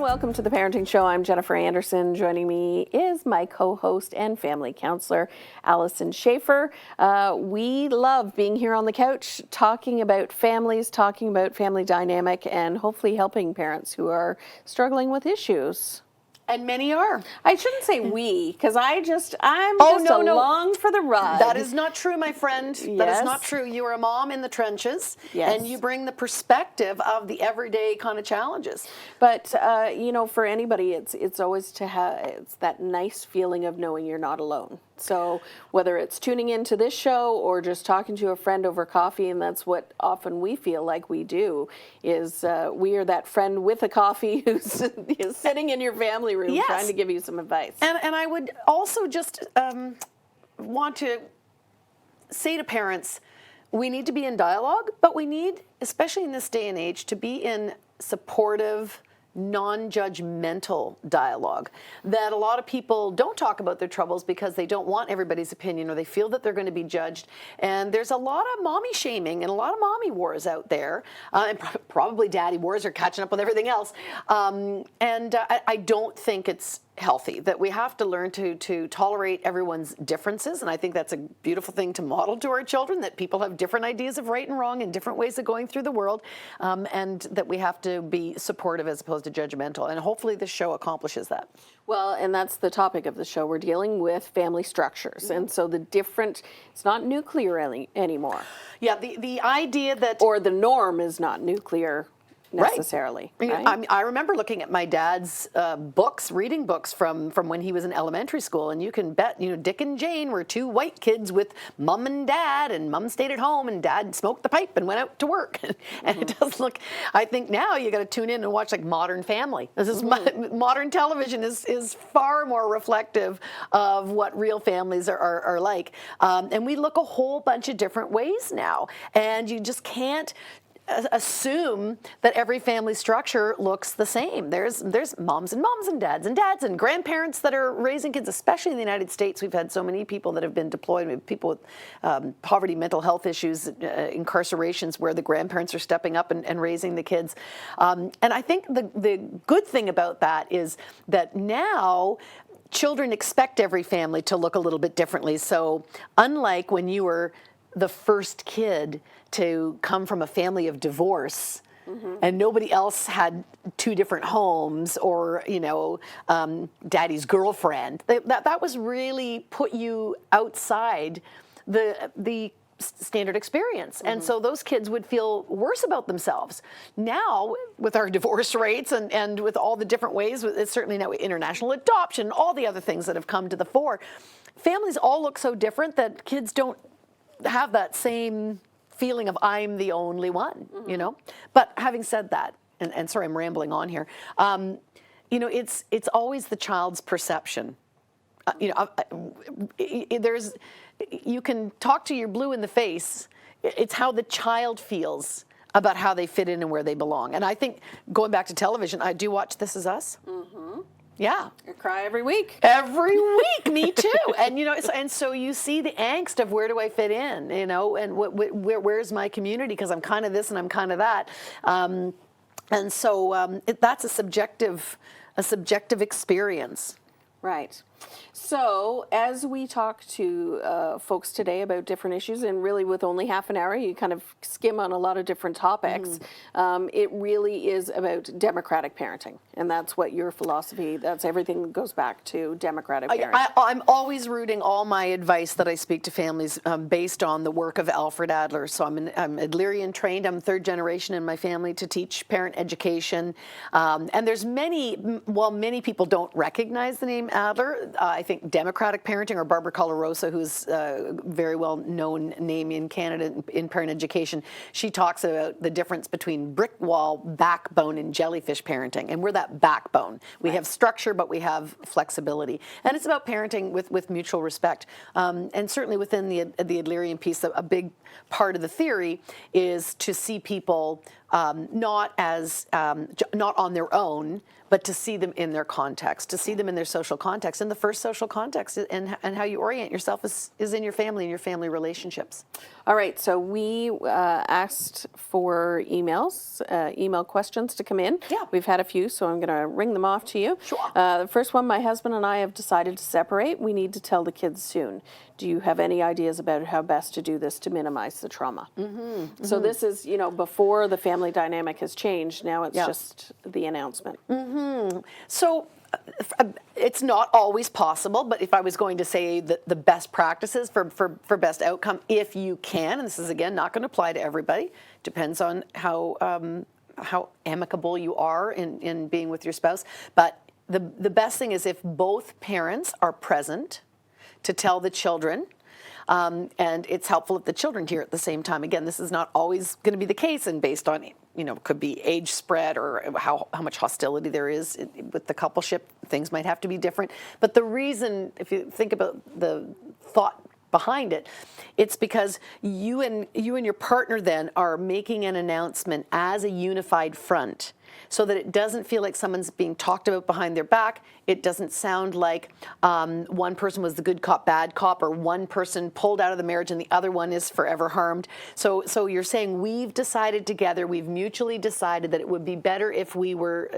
welcome to the Parenting Show. I'm Jennifer Anderson. Joining me is my co-host and family counselor, Alyson Schafer. We love being here on the couch, talking about families, talking about family dynamic, and hopefully helping parents who are struggling with issues. And many are. I shouldn't say we, because I'm just along for the ride. That is not true, my friend. Yes. That is not true. You are a mom in the trenches, Yes. and you bring the perspective of the everyday kind of challenges. But, for anybody, it's always it's that nice feeling of knowing you're not alone. So whether it's tuning into this show or just talking to a friend over coffee, and that's what often we feel like we do, is we are that friend with a coffee who's is sitting in your family room Yes. trying to give you some advice. And I would also just want to say to parents, we need to be in dialogue, but we need, especially in this day and age, to be in supportive, non-judgmental dialogue. That a lot of people don't talk about their troubles because they don't want everybody's opinion, or they feel that they're going to be judged. And there's a lot of mommy shaming and a lot of mommy wars out there, and probably daddy wars are catching up with everything else. I don't think it's healthy, that we have to learn to tolerate everyone's differences. And I think that's a beautiful thing to model to our children, that people have different ideas of right and wrong and different ways of going through the world, and that we have to be supportive as opposed to judgmental. And hopefully this show accomplishes that. Well, and that's the topic of the show. We're dealing with family structures. And so it's not nuclear anymore. Yeah, the idea that... Or the norm is not nuclear necessarily. Right? I remember looking at my dad's reading books from when he was in elementary school, and you can bet, Dick and Jane were two white kids with mom and dad, and mom stayed at home, and dad smoked the pipe and went out to work. And it does look, I think now you got to tune in and watch like Modern Family. This is modern television is far more reflective of what real families are like. And we look a whole bunch of different ways now, and you just can't assume that every family structure looks the same. There's moms and dads and grandparents that are raising kids, especially in the United States. We've had so many people that have been deployed, people with poverty, mental health issues, incarcerations, where the grandparents are stepping up and raising the kids. And I think the good thing about that is that now children expect every family to look a little bit differently. So unlike when you were the first kid to come from a family of divorce, and nobody else had two different homes, or daddy's girlfriend, that was really put you outside the standard experience. And so those kids would feel worse about themselves. Now, with our divorce rates and with all the different ways, it's certainly now international adoption, all the other things that have come to the fore, families all look so different that kids don't have that same feeling of I'm the only one, But having said that, and sorry, I'm rambling on here, it's always the child's perception. You can talk to your blue in the face. It's how the child feels about how they fit in and where they belong. And I think, going back to television, I do watch This Is Us. Yeah. I cry every week. Every week, me too. And so you see the angst of where do I fit in, and where's my community, because I'm kind of this and I'm kind of that. And so that's a subjective experience. Right. So as we talk to folks today about different issues, and really with only half an hour, you kind of skim on a lot of different topics. It really is about democratic parenting. And that's what your philosophy, that's everything that goes back to democratic parenting. I'm always rooting all my advice that I speak to families based on the work of Alfred Adler. So I'm Adlerian trained. I'm third generation in my family to teach parent education. And there's many people don't recognize the name Adler. I think democratic parenting, or Barbara Colarosa, who's a very well-known name in Canada in parent education, she talks about the difference between brick wall, backbone, and jellyfish parenting. And we're that backbone. We have structure, but we have flexibility. And it's about parenting with mutual respect. And certainly within the Adlerian piece, a big part of the theory is to see people not on their own, but to see them in their context, to see them in their social context. And the first social context and how you orient yourself is in your family and your family relationships. All right, so we asked for email questions to come in. Yeah. We've had a few, so I'm going to ring them off to you. Sure. The first one, my husband and I have decided to separate. We need to tell the kids soon. Do you have any ideas about how best to do this to minimize the trauma? So this is, before the family dynamic has changed. Now it's just the announcement. So it's not always possible, but if I was going to say the best practices for best outcome, if you can, and this is again not going to apply to everybody, depends on how amicable you are in being with your spouse, but the best thing is if both parents are present to tell the children. And it's helpful if the children hear at the same time. Again, this is not always going to be the case, and based on, could be age spread or how much hostility there is with the coupleship, things might have to be different. But the reason, if you think about the thought behind it, it's because you and your partner then are making an announcement as a unified front, so that it doesn't feel like someone's being talked about behind their back. It doesn't sound like one person was the good cop, bad cop, or one person pulled out of the marriage and the other one is forever harmed. So you're saying we've decided together, we've mutually decided that it would be better if we were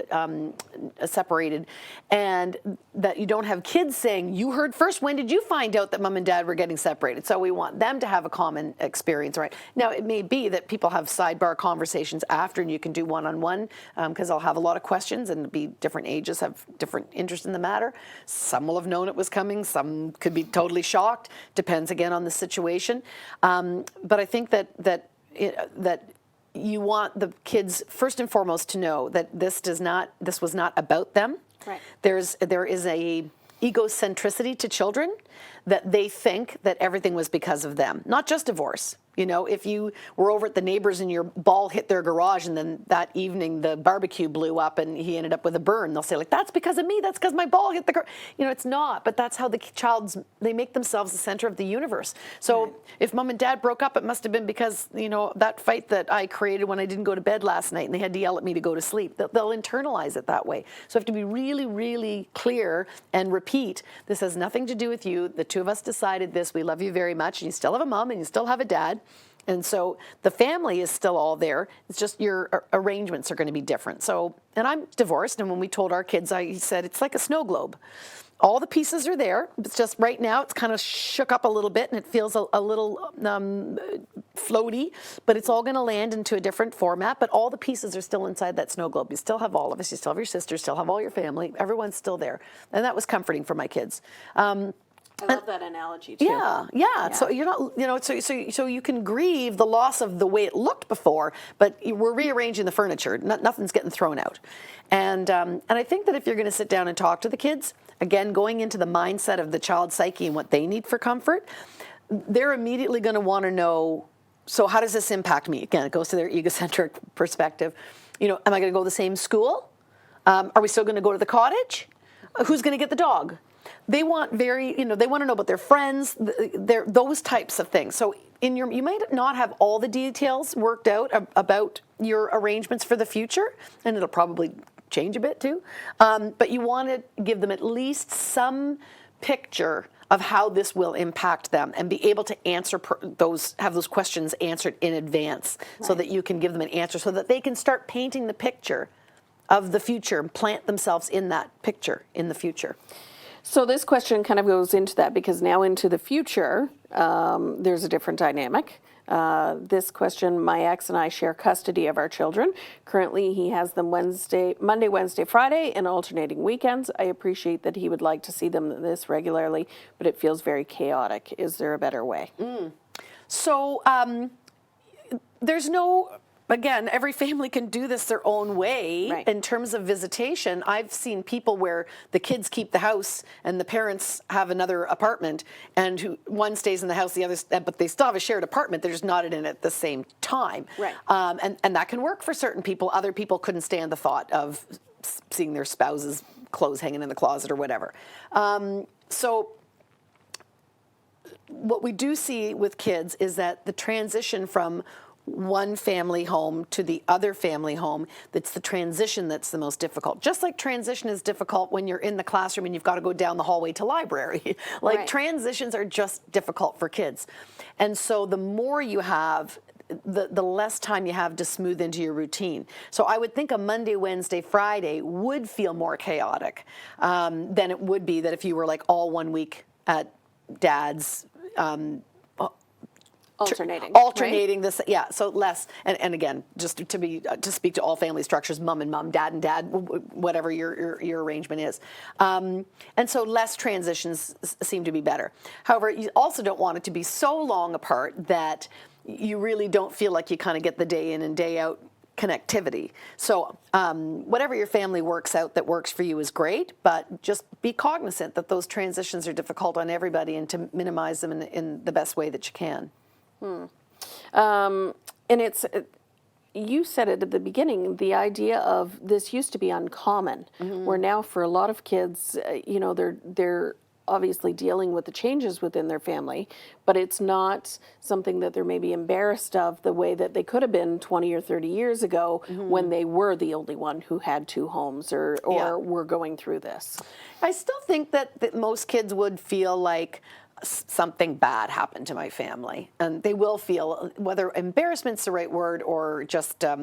separated, and that you don't have kids saying, you heard first, when did you find out that mom and dad were getting separated? So we want them to have a common experience, right? Now, it may be that people have sidebar conversations after, and you can do one-on-one, because I'll have a lot of questions and be different ages, have different interests in the matter. Some will have known it was coming. Some could be totally shocked. Depends again on the situation. But I think that you want the kids first and foremost to know that this was not about them. Right. There is a egocentricity to children that they think that everything was because of them, not just divorce. If you were over at the neighbors and your ball hit their garage and then that evening the barbecue blew up and he ended up with a burn, they'll say, like, that's because of me, that's because my ball hit the garage. It's not, but that's how they make themselves the center of the universe. So if mom and dad broke up, it must have been because, that fight that I created when I didn't go to bed last night and they had to yell at me to go to sleep. They'll internalize it that way. So you have to be really, really clear and repeat, this has nothing to do with you. The two of us decided this. We love you very much. And you still have a mom and you still have a dad. And so the family is still all there. It's just your arrangements are going to be different. So, and I'm divorced, and when we told our kids, I said, it's like a snow globe. All the pieces are there. It's just right now it's kind of shook up a little bit, and it feels a little floaty, but it's all going to land into a different format. But all the pieces are still inside that snow globe. You still have all of us. You still have your sisters, still have all your family. Everyone's still there. And that was comforting for my kids. I love that analogy too. Yeah. So you're not, so you can grieve the loss of the way it looked before, but we're rearranging the furniture. Nothing's getting thrown out. And I think that if you're going to sit down and talk to the kids, again, going into the mindset of the child's psyche and what they need for comfort, they're immediately going to want to know, so how does this impact me? Again, it goes to their egocentric perspective. Am I going to go to the same school? Are we still going to go to the cottage? Who's going to get the dog? They want they want to know about their friends, those types of things. So you might not have all the details worked out about your arrangements for the future, and it'll probably change a bit too. But you want to give them at least some picture of how this will impact them and be able to answer have those questions answered in advance, so that you can give them an answer, so that they can start painting the picture of the future and plant themselves in that picture in the future. So this question kind of goes into that, because now into the future, there's a different dynamic. This question, my ex and I share custody of our children. Currently, he has them Monday, Wednesday, Friday, and alternating weekends. I appreciate that he would like to see them this regularly, but it feels very chaotic. Is there a better way? So there's no... Again, every family can do this their own way. Right. In terms of visitation. I've seen people where the kids keep the house and the parents have another apartment, and one stays in the house, the other, but they still have a shared apartment. They're just not in it at the same time. Right. And that can work for certain people. Other people couldn't stand the thought of seeing their spouse's clothes hanging in the closet or whatever. So what we do see with kids is that the transition from one family home to the other family home, that's the transition that's the most difficult. Just like transition is difficult when you're in the classroom and you've got to go down the hallway to library. Like Right. transitions are just difficult for kids. And so the more you have, the less time you have to smooth into your routine. So I would think a Monday, Wednesday, Friday would feel more chaotic than it would be that if you were like all 1 week at dad's, alternating, this, yeah, so less, and again, just to speak to all family structures, mom and mom, dad and dad, whatever your arrangement is, and so less transitions seem to be better. However, you also don't want it to be so long apart that you really don't feel like you kind of get the day in and day out connectivity. So whatever your family works out that works for you is great, but just be cognizant that those transitions are difficult on everybody and to minimize them in the best way that you can. And it's, you said it at the beginning, the idea of this used to be uncommon, where now for a lot of kids, they're obviously dealing with the changes within their family, but it's not something that they're maybe embarrassed of the way that they could have been 20 or 30 years ago when they were the only one who had two homes or were going through this. I still think that most kids would feel like something bad happened to my family, and they will feel, whether embarrassment's the right word or just I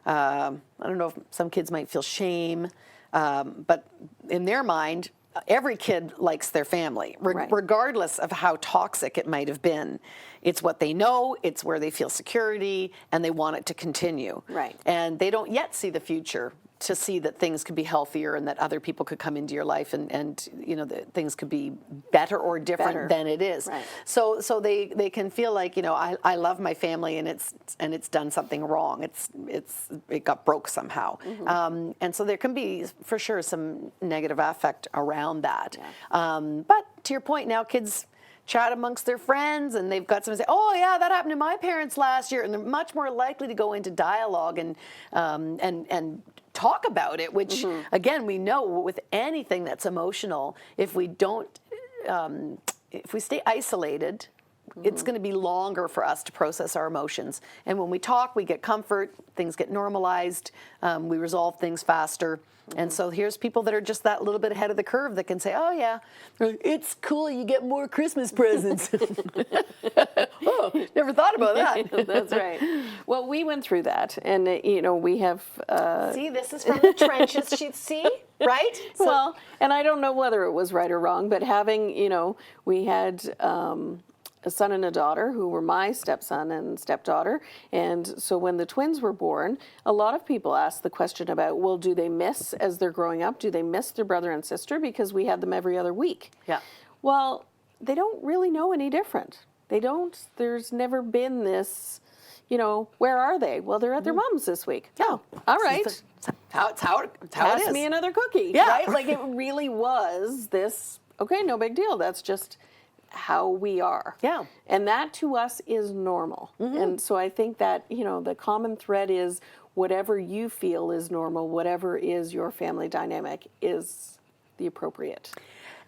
don't know if some kids might feel shame, but in their mind every kid likes their family, Right. regardless of how toxic it might have been. It's what they know, it's where they feel security, and they want it to continue. Right. And they don't yet see the future to see that things could be healthier and that other people could come into your life and that things could be better or different than it is. Right. So they can feel like, I love my family and it's done something wrong. It got broke somehow. And so there can be for sure some negative affect around that. Yeah. But to your point, now kids chat amongst their friends and they've got someone say, oh yeah, that happened to my parents last year, and they're much more likely to go into dialogue and talk about it, which again, we know with anything that's emotional, if we stay isolated, it's going to be longer for us to process our emotions. And when we talk, we get comfort, things get normalized, we resolve things faster. And so here's people that are just that little bit ahead of the curve that can say, oh yeah, it's cool, you get more Christmas presents. Oh, never thought about that. That's right. Well, we went through that, and we have. See, this is from the trenches. See, right? So, Well, and I don't know whether it was right or wrong, but having, we had a son and a daughter who were my stepson and stepdaughter. And so when the twins were born, a lot of people asked the question about, well, do they miss, as they're growing up, do they miss their brother and sister? Because we had them every other week. Yeah. Well, they don't really know any different. They don't. There's never been this, where are they? Well, they're at their mom's this week. Yeah. All right. It's how it Pass is. me another cookie. Yeah. Right? Like it really was this, okay, no big deal. That's just how we are. Yeah. And that to us is normal. And so I think that, the common thread is whatever you feel is normal, whatever is your family dynamic is the appropriate.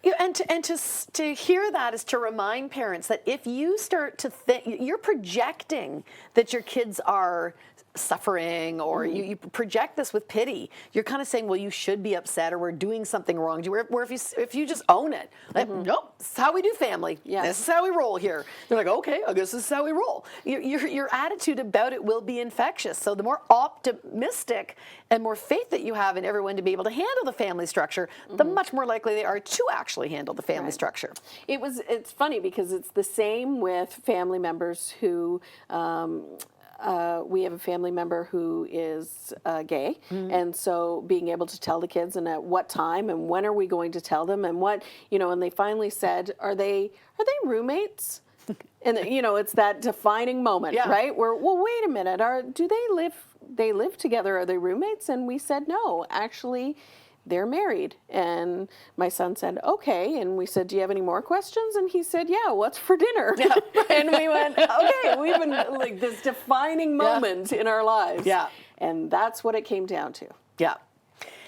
Yeah, and to hear that is to remind parents that if you start to think, you're projecting that your kids are suffering, or you project this with pity, you're kind of saying, well, you should be upset, or we're doing something wrong. Where if you just own it, like, nope, this is how we do family. Yes. This is how we roll here. You're like, okay, I guess this is how we roll. Your attitude about it will be infectious. So the more optimistic and more faith that you have in everyone to be able to handle the family structure, the much more likely they are to actually handle the family structure. It's funny because it's the same with family members who, we have a family member who is gay, and so being able to tell the kids and at what time and when are we going to tell them and what, and they finally said, are they roommates? And it's that defining moment, right? Where, well, wait a minute, do they live together? Are they roommates? And we said, no, actually, they're married. And my son said, okay. And we said, do you have any more questions? And he said, yeah, what's for dinner? Yeah. And we went, okay, we've been like this defining moment in our lives. Yeah. And that's what it came down to. Yeah.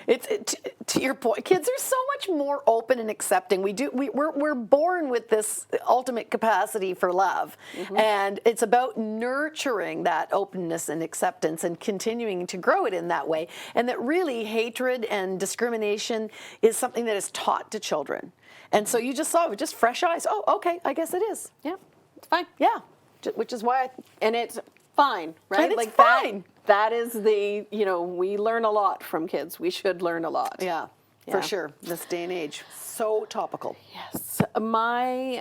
To your point, kids are so much more open and accepting. We're born with this ultimate capacity for love, and it's about nurturing that openness and acceptance and continuing to grow it in that way. And that really hatred and discrimination is something that is taught to children. And so you just saw it with just fresh eyes. Oh, okay, I guess it is. Yeah, it's fine. Yeah, which is why. And it's fine, right? And it's like fine. That is the, we learn a lot from kids. We should learn a lot. Yeah, for sure. This day and age, so topical. Yes. I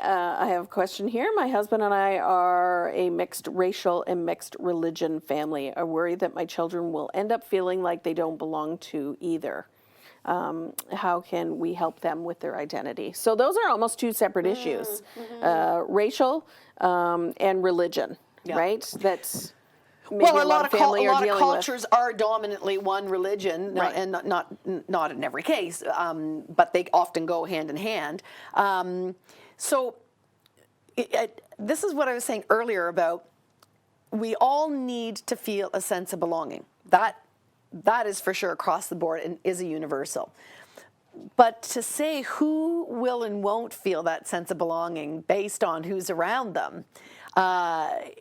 have a question here. My husband and I are a mixed racial and mixed religion family. I worry that my children will end up feeling like they don't belong to either. How can we help them with their identity? So those are almost two separate issues, racial and religion, right? That's maybe a lot of family are dealing cultures are dominantly one religion, Right. and not in every case, but they often go hand in hand. This is what I was saying earlier about we all need to feel a sense of belonging. That is for sure across the board and is a universal. But to say who will and won't feel that sense of belonging based on who's around them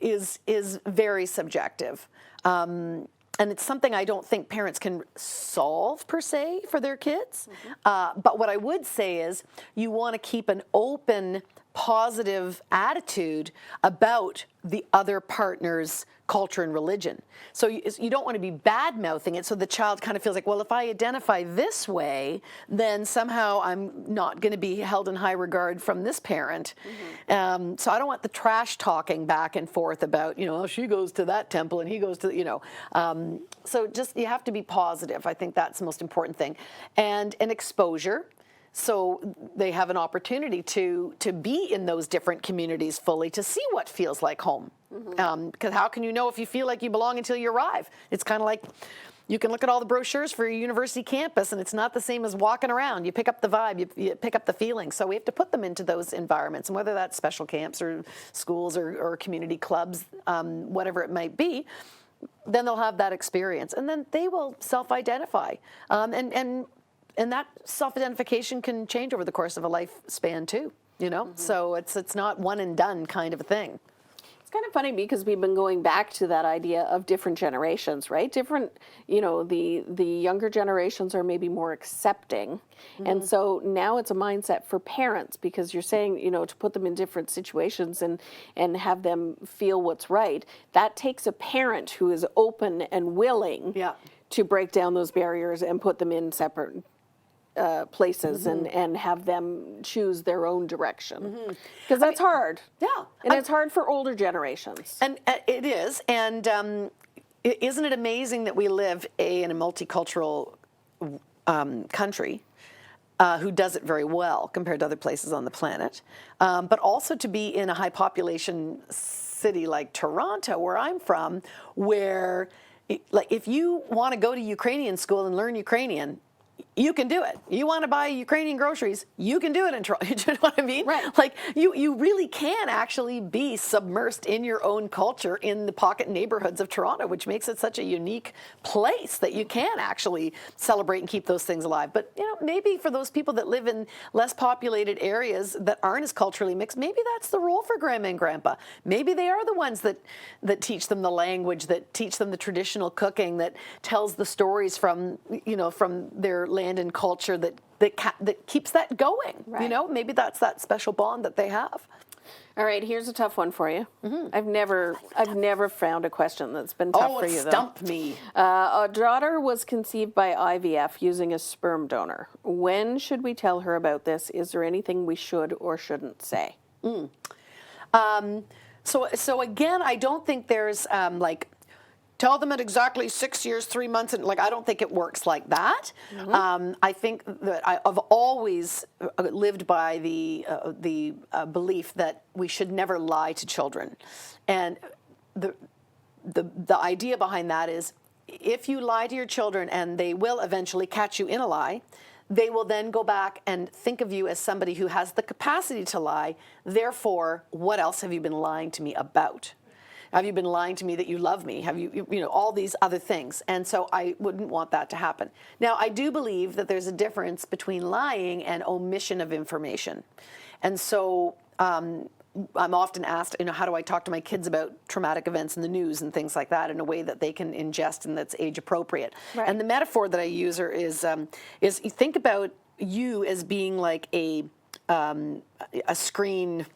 is very subjective. And it's something I don't think parents can solve per se for their kids. But what I would say is you want to keep an open, positive attitude about the other partner's culture and religion. So you don't want to be bad-mouthing it so the child kind of feels like, well, if I identify this way, then somehow I'm not going to be held in high regard from this parent. So I don't want the trash talking back and forth about, she goes to that temple and he goes to, so just you have to be positive. I think that's the most important thing. And an exposure. So they have an opportunity to be in those different communities fully, to see what feels like home. Because how can you know if you feel like you belong until you arrive? It's kind of like you can look at all the brochures for your university campus, and it's not the same as walking around. You pick up the vibe, you pick up the feeling. So we have to put them into those environments, and whether that's special camps or schools or community clubs, whatever it might be, then they'll have that experience. And then they will self-identify. And that self-identification can change over the course of a lifespan too, So it's not one and done kind of a thing. It's kind of funny because we've been going back to that idea of different generations, right? Different, the younger generations are maybe more accepting. And so now it's a mindset for parents because you're saying, to put them in different situations and have them feel what's right. That takes a parent who is open and willing to break down those barriers and put them in separate places and have them choose their own direction. Because that's hard. Yeah. And it's hard for older generations. And it is. And isn't it amazing that we live in a multicultural country who does it very well compared to other places on the planet, but also to be in a high population city like Toronto, where I'm from, where if you want to go to Ukrainian school and learn Ukrainian, you can do it. You want to buy Ukrainian groceries, you can do it in Toronto. Do you know what I mean? Right. Like you really can actually be submersed in your own culture in the pocket neighborhoods of Toronto, which makes it such a unique place that you can actually celebrate and keep those things alive. But maybe for those people that live in less populated areas that aren't as culturally mixed, maybe that's the role for grandma and grandpa. Maybe they are the ones that teach them the language, that teach them the traditional cooking, that tells the stories from from their land and culture that keeps that going. Right. Maybe that's that special bond that they have. All right, here's a tough one for you. I've never found a question that's been tough for you though. Stump me. A daughter was conceived by IVF using a sperm donor. When should we tell her about this? Is there anything we should or shouldn't say? So again, I don't think there's tell them at exactly 6 years, 3 months, and I don't think it works like that. I think that I've always lived by the belief that we should never lie to children, and the idea behind that is if you lie to your children and they will eventually catch you in a lie, they will then go back and think of you as somebody who has the capacity to lie. Therefore, what else have you been lying to me about? Have you been lying to me that you love me? Have you know, all these other things. And so I wouldn't want that to happen. Now, I do believe that there's a difference between lying and omission of information. And so I'm often asked, you know, how do I talk to my kids about traumatic events in the news and things like that in a way that they can ingest and that's age appropriate. Right. And the metaphor that I use is you think about you as being like a screen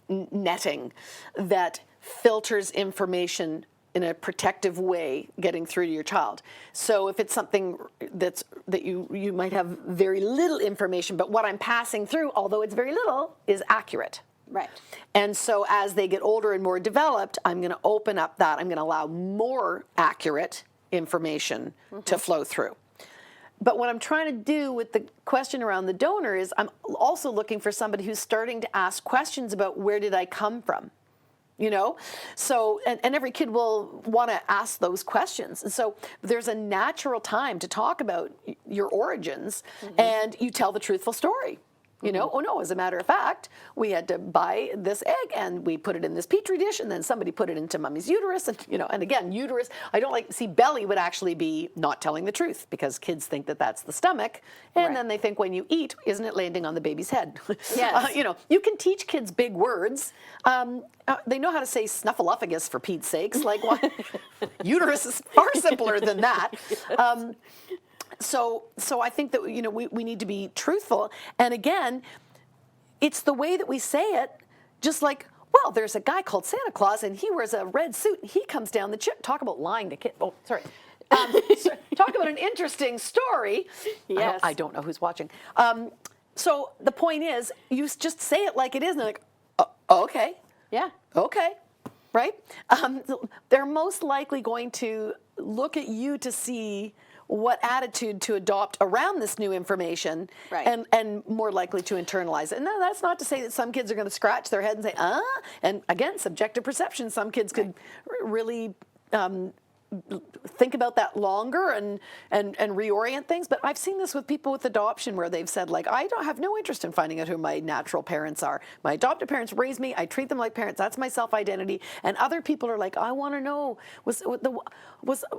netting that filters information in a protective way getting through to your child. So if it's something that you might have very little information, but what I'm passing through, although it's very little, is accurate. Right. And so as they get older and more developed, I'm going to open up that. I'm going to allow more accurate information to flow through. But what I'm trying to do with the question around the donor is I'm also looking for somebody who's starting to ask questions about where did I come from? You know, so, and every kid will want to ask those questions. And so there's a natural time to talk about your origins and you tell the truthful story. You know, oh no, as a matter of fact, we had to buy this egg and we put it in this petri dish and then somebody put it into mommy's uterus. And, you know, and again, uterus, I don't like, see, belly would actually be not telling the truth because kids think that that's the stomach. And then they think when you eat, isn't it landing on the baby's head? Yes. You know, you can teach kids big words. They know how to say snuffleupagus for Pete's sakes. Like, what? Uterus is far simpler than that. So I think that, you know, we need to be truthful. And again, it's the way that we say it, just like, well, there's a guy called Santa Claus and he wears a red suit and he comes down the chip. Talk about lying to kids. Oh, sorry. Talk about an interesting story. Yes. I don't know who's watching. So the point is, you just say it like it is and they're like, okay. Yeah. Okay. Right? They're most likely going to look at you to see what attitude to adopt around this new information and more likely to internalize it. And that's not to say that some kids are going to scratch their head and say, and again, subjective perception. Some kids could really think about that longer and reorient things. But I've seen this with people with adoption where they've said, like, I don't have no interest in finding out who my natural parents are. My adoptive parents raised me. I treat them like parents. That's my self-identity. And other people are like, I want to know,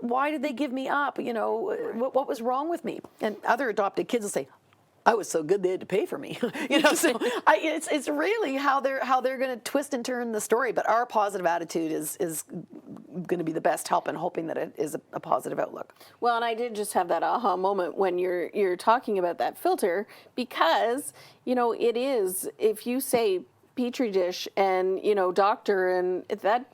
why did they give me up? You know, what was wrong with me? And other adopted kids will say, I was so good they had to pay for me. You know, so it's really how they're going to twist and turn the story. But our positive attitude is going to be the best help in hoping that it is a positive outlook. Well, and I did just have that aha moment when you're talking about that filter because, you know, it is, if you say petri dish and, you know, doctor and that,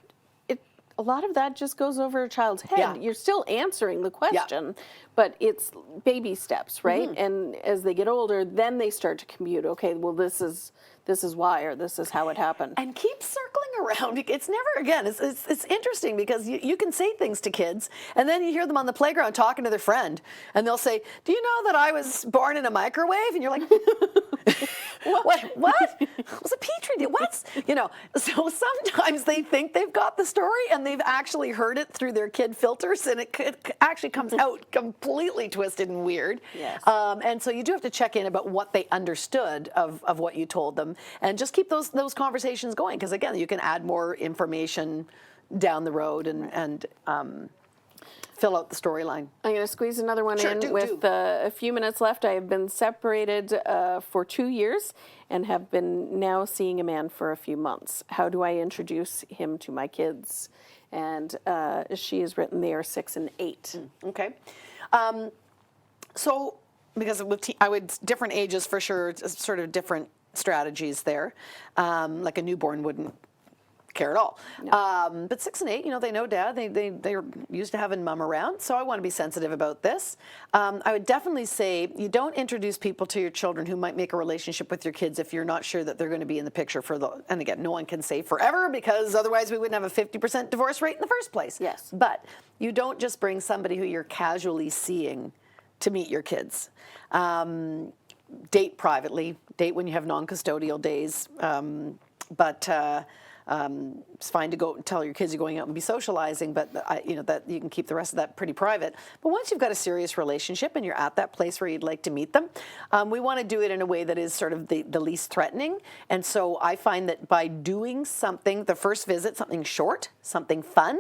a lot of that just goes over a child's head. Yeah. You're still answering the question, but it's baby steps, right? And as they get older, then they start to compute, okay, well, this is why, or this is how it happened. And keep circling around. It's never, again, it's interesting because you can say things to kids and then you hear them on the playground talking to their friend and they'll say, do you know that I was born in a microwave? And you're like, what? It was a petri dish. What? You know, so sometimes they think they've got the story and they've actually heard it through their kid filters and it actually comes out completely twisted and weird. Yes. And so you do have to check in about what they understood of what you told them and just keep those conversations going because, again, you can add more information down the road and fill out the storyline. I'm going to squeeze another one in with a few minutes left. I have been separated for 2 years and have been now seeing a man for a few months. How do I introduce him to my kids? And she has written they are 6 and 8. Okay. So, because with different ages for sure, it's sort of different strategies there. Like a newborn wouldn't care at all. No. But 6 and 8, you know, they know dad. They're used to having mom around. So I want to be sensitive about this. I would definitely say you don't introduce people to your children who might make a relationship with your kids if you're not sure that they're going to be in the picture and again, no one can say forever because otherwise we wouldn't have a 50% divorce rate in the first place. Yes. But you don't just bring somebody who you're casually seeing to meet your kids. Date privately. Date when you have non-custodial days. But It's fine to go tell your kids you're going out and be socializing, but that you can keep the rest of that pretty private. But once you've got a serious relationship and you're at that place where you'd like to meet them, we want to do it in a way that is sort of the least threatening. And so I find that by doing something, the first visit, something short, something fun,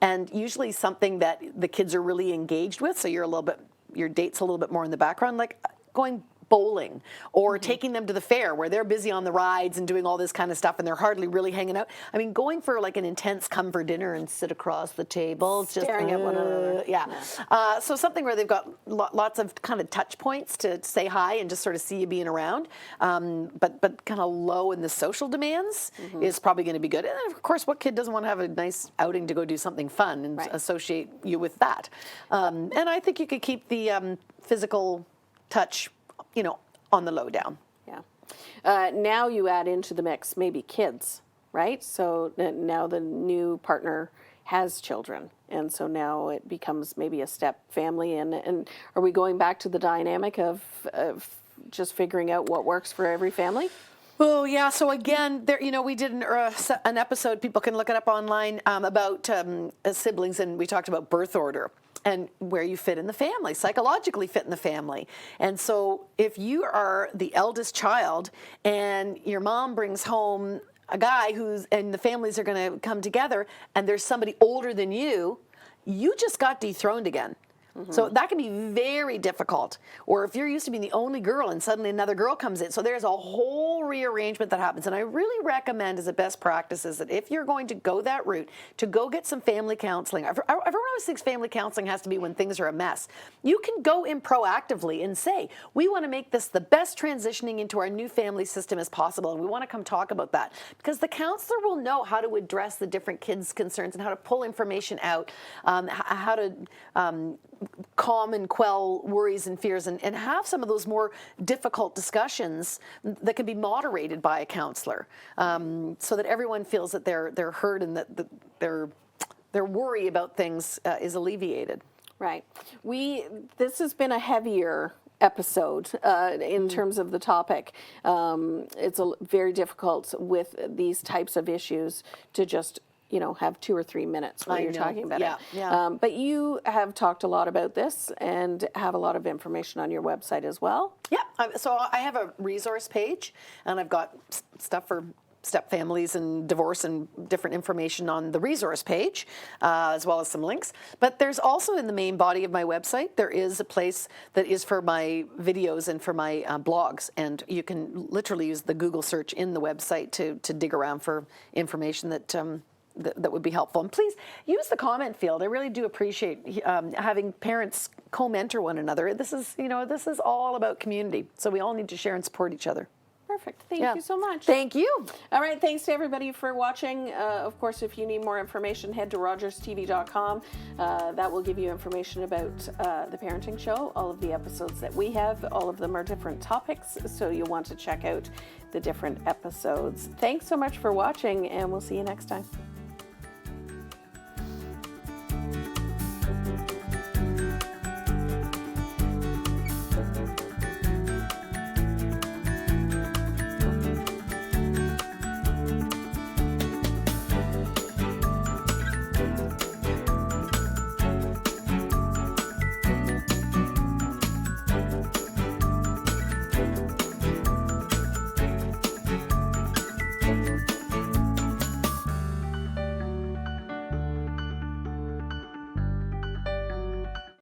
and usually something that the kids are really engaged with, so your date's a little bit more in the background, like going bowling or taking them to the fair where they're busy on the rides and doing all this kind of stuff and they're hardly really hanging out. I mean, going for like an intense come for dinner and sit across the table, it's just staring at one another. Yeah. So something where they've got lots of kind of touch points to say hi and just sort of see you being around, but kind of low in the social demands is probably going to be good. And then of course, what kid doesn't want to have a nice outing to go do something fun and associate you with that? And I think you could keep the physical touch on the lowdown. Yeah. Now you add into the mix maybe kids, right? So now the new partner has children, and so now it becomes maybe a step family. And are we going back to the dynamic of just figuring out what works for every family? Oh, yeah. So again, we did an episode, people can look it up online, about siblings, and we talked about birth order and where you fit in the family, psychologically fit in the family. And so if you are the eldest child and your mom brings home a guy and the families are going to come together and there's somebody older than you just got dethroned again. So that can be very difficult. Or if you're used to being the only girl and suddenly another girl comes in. So there's a whole rearrangement that happens. And I really recommend as a best practice is that if you're going to go that route, to go get some family counseling. Everyone always thinks family counseling has to be when things are a mess. You can go in proactively and say, we want to make this the best transitioning into our new family system as possible. And we want to come talk about that. Because the counselor will know how to address the different kids' concerns and how to pull information out, how to calm and quell worries and fears and have some of those more difficult discussions that can be moderated by a counselor, so that everyone feels that they're heard and that their worry about things is alleviated. Right. This has been a heavier episode in terms of the topic. It's very difficult with these types of issues to just have 2 or 3 minutes while you're talking about it. Yeah. But you have talked a lot about this and have a lot of information on your website as well. Yeah. So I have a resource page, and I've got stuff for step families and divorce and different information on the resource page, as well as some links. But there's also in the main body of my website, there is a place that is for my videos and for my blogs. And you can literally use the Google search in the website to dig around for information that would be helpful. And please use the comment field. I really do appreciate having parents co-mentor one another. This is all about community. So we all need to share and support each other. Perfect. Thank you so much. Thank you. All right. Thanks to everybody for watching. Of course, if you need more information, head to rogerstv.com. That will give you information about the parenting show, all of the episodes that we have. All of them are different topics, so you'll want to check out the different episodes. Thanks so much for watching, and we'll see you next time.